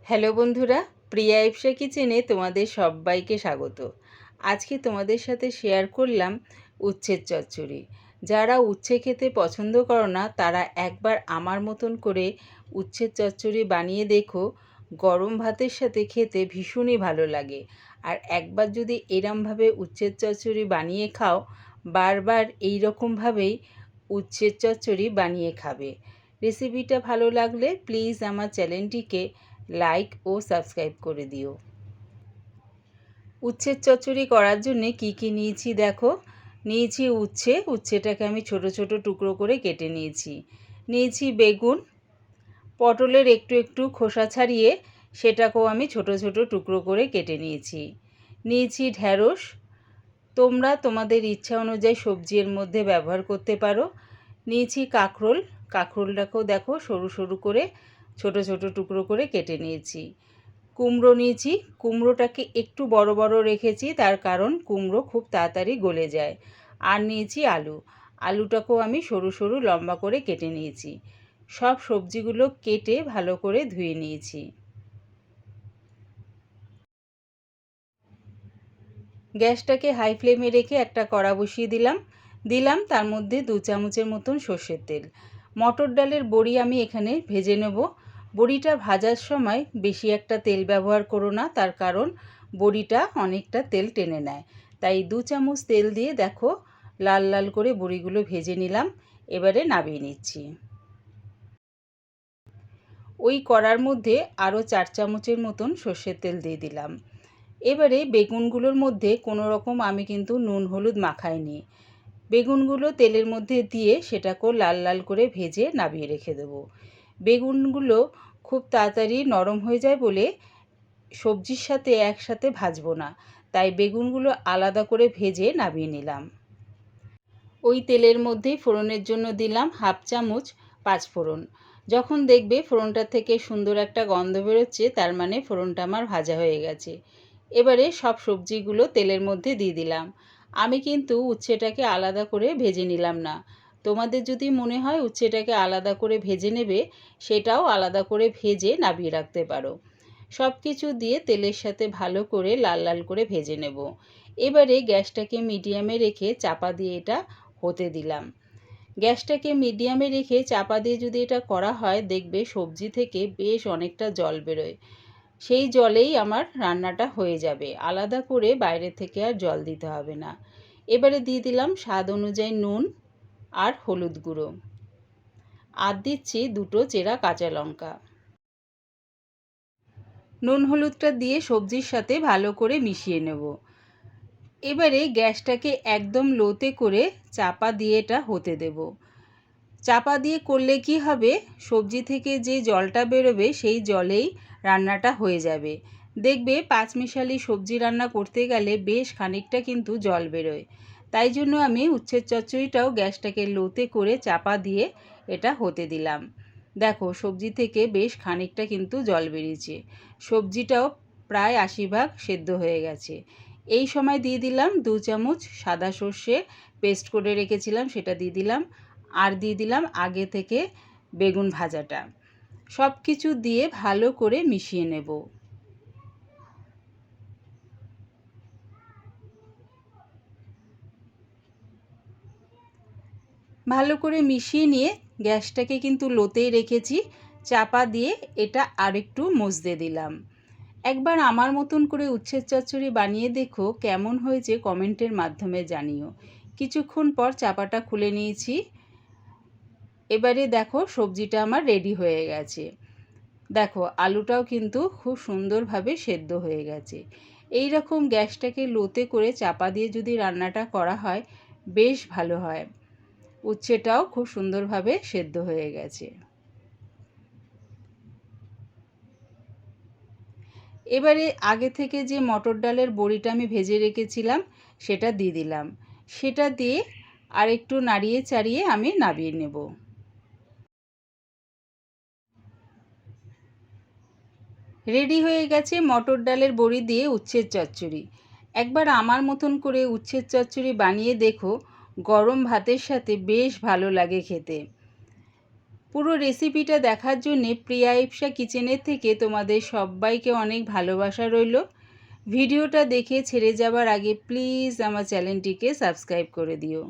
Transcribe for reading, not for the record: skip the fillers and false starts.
Hello বন্ধুরা, প্রিয়া ইপসা কিচেনে তোমাদের সবাইকে স্বাগত। আজকে তোমাদের সাথে শেয়ার করলাম উচ্ছের চচ্চড়ি। যারা উচ্ছে খেতে পছন্দ করো না তারা একবার আমার মতন করে উচ্ছের চচ্চড়ি বানিয়ে দেখো। গরম ভাতের সাথে খেতে ভীষণই ভালো লাগে। আর একবার যদি এরমভাবে উচ্ছের চচ্চড়ি বানিয়ে খাও, বারবার এই রকমভাবেই উচ্ছের চচ্চড়ি বানিয়ে খাবে। রেসিপিটা ভালো লাগলে প্লিজ আমার চ্যানেলটিকে লাইক ও সাবস্ক্রাইব করে দিও। উচ্ছের চচ্চড়ি করার জন্য কি নিয়েছি দেখো। নিয়েছি উচ্ছেটাকে আমি ছোট ছোট টুকরো করে কেটে নিয়েছি বেগুন, পটলের একটু খোসা ছাড়িয়ে সেটাকেও আমি ছোট ছোট টুকরো করে কেটে নিয়েছি ঢ্যাঁড়স। তোমরা তোমাদের ইচ্ছা অনুযায়ী সবজি এর মধ্যে ব্যবহার করতে পারো। নিয়েছি কাঁকরোলটাকেও দেখো সরু সরু করে ছোট ছোট টুকরো করে কেটে নিয়েছি। কুমড়ো নিয়েছি, কুমড়োটাকে একটু বড় বড় রেখেছি, তার কারণ কুমড়ো খুব তাড়াতাড়ি গলে যায়। আর নিয়েছি আলুটাকেও আমি সরু সরু লম্বা করে কেটে নিয়েছি। সব সবজিগুলো কেটে ভালো করে ধুয়ে নিয়েছি। গ্যাসটাকে হাই ফ্লেমে রেখে একটা কড়া বসিয়ে দিলাম তার মধ্যে 2 চামচের মতন সর্ষের তেল। মটর ডালের বড়ি আমি এখানে ভেজে নেব। বড়িটা ভাজার সময় বেশি একটা তেল ব্যবহার করো না, তার কারণ বড়িটা অনেকটা তেল টেনে নেয়। তাই 2 চামচ তেল দিয়ে দেখো লাল লাল করে বড়িগুলো ভেজে নিলাম। এবারে নামিয়ে নিচ্ছি। ওই কড়ার মধ্যে আরও 4 চামচের মতন সর্ষের তেল দিয়ে দিলাম। এবারে বেগুনগুলোর মধ্যে কোনো রকম আমি কিন্তু নুন হলুদ মাখাইনি। বেগুনগুলো তেলের মধ্যে দিয়ে সেটাকেও লাল লাল করে ভেজে নামিয়ে রেখে দেবো। বেগুনগুলো খুব তাড়াতাড়ি নরম হয়ে যায় বলে সবজির সাথে একসাথে ভাজবো না, তাই বেগুনগুলো আলাদা করে ভেজে নামিয়ে নিলাম। ওই তেলের মধ্যেই ফোড়নের জন্য দিলাম 1/2 চামচ পাঁচফোড়ন। যখন দেখবে ফোড়নটা থেকে সুন্দর একটা গন্ধ বেরোচ্ছে, তার মানে ফোড়নটা আমার ভাজা হয়ে গেছে। এবারে সব সবজিগুলো তেলের মধ্যে দিয়ে দিলাম। আমি কিন্তু উচ্ছেটাকে আলাদা করে ভেজে নিলাম না। তোমাদের যদি মনে হয় উচ্ছেটাকে আলাদা করে ভেজে নেবে, সেটাও আলাদা করে ভেজে নামিয়ে রাখতে পারো। সব কিছু দিয়ে তেলের সাথে ভালো করে লাল লাল করে ভেজে নেব। এবারে গ্যাসটাকে মিডিয়ামে রেখে চাপা দিয়ে এটা হতে দিলাম। গ্যাসটাকে মিডিয়ামে রেখে চাপা দিয়ে যদি এটা করা হয়, দেখবে সবজি থেকে বেশ অনেকটা জল বেরোয়। সেই জলেই আমার রান্নাটা হয়ে যাবে, আলাদা করে বাইরে থেকে আর জল দিতে হবে না। এবারে দিয়ে দিলাম স্বাদ অনুযায়ী নুন আর হলুদ গুঁড়ো, আর দিচ্ছি 2 চেরা কাঁচা লঙ্কা। নুন হলুদটা দিয়ে সবজির সাথে ভালো করে মিশিয়ে নেব। এবারে গ্যাসটাকে একদম লোতে করে চাপা দিয়ে এটা হতে দেব। চাপা দিয়ে করলে কি হবে, সবজি থেকে যে জলটা বেরোবে সেই জলেই রান্নাটা হয়ে যাবে। দেখবে পাঁচমিশালি সবজি রান্না করতে গেলে বেশ খানিকটা কিন্তু জল বেরোয়। তাই জন্য আমি উচ্ছের চচ্চড়িটাও গ্যাসটাকে লোতে করে চাপা দিয়ে এটা হতে দিলাম। দেখো সবজি থেকে বেশ খানিকটা কিন্তু জল বেরিয়েছে। সবজিটাও প্রায় 80% সেদ্ধ হয়ে গেছে। এই সময় দিয়ে দিলাম 2 চামচ সাদা সর্ষে পেস্ট করে রেখেছিলাম, সেটা দিয়ে দিলাম। আর দিয়ে দিলাম আগে থেকে বেগুন ভাজাটা। সব কিছু দিয়ে ভালো করে মিশিয়ে নেব। ভালো করে মিশিয়ে নিয়ে গ্যাসটাকে কিন্তু লোতেই রেখেছি। চাপা দিয়ে এটা আরেকটু মজতে দিলাম। একবার আমার মতন করে উচ্ছের চচ্চড়ি বানিয়ে দেখো, কেমন হয়েছে কমেন্টের মাধ্যমে জানিও। কিছুক্ষণ পর চাপাটা খুলে নিয়েছি। এবারে দেখো সবজিটা আমার রেডি হয়ে গেছে। দেখো আলুটাও কিন্তু খুব সুন্দরভাবে সেদ্ধ হয়ে গেছে। এই রকম গ্যাসটাকে লোতে করে চাপা দিয়ে যদি রান্নাটা করা হয়, বেশ ভালো হয়। উচ্ছেটাও খুব সুন্দরভাবে সেদ্ধ হয়ে গেছে। এবারে আগে থেকে যে মটর ডালের বড়িটা আমি ভেজে রেখেছিলাম সেটা দিয়ে দিলাম। সেটা দিয়ে আর একটু নাড়িয়ে চাড়িয়ে আমি নামিয়ে নেব। রেডি হয়ে গেছে মটর ডালের বড়ি দিয়ে উচ্ছের চচ্চড়ি। একবার আমার মতন করে উচ্ছের চচ্চড়ি বানিয়ে দেখো, গরম ভাতের সাথে বেশ ভালো লাগে খেতে। পুরো রেসিপিটা দেখার জন্যে প্রিয়া ইপসা কিচেনের থেকে তোমাদের সবাইকে অনেক ভালোবাসা রইল। ভিডিওটা দেখে ছেড়ে যাবার আগে প্লিজ আমার চ্যানেলটিকে সাবস্ক্রাইব করে দিও।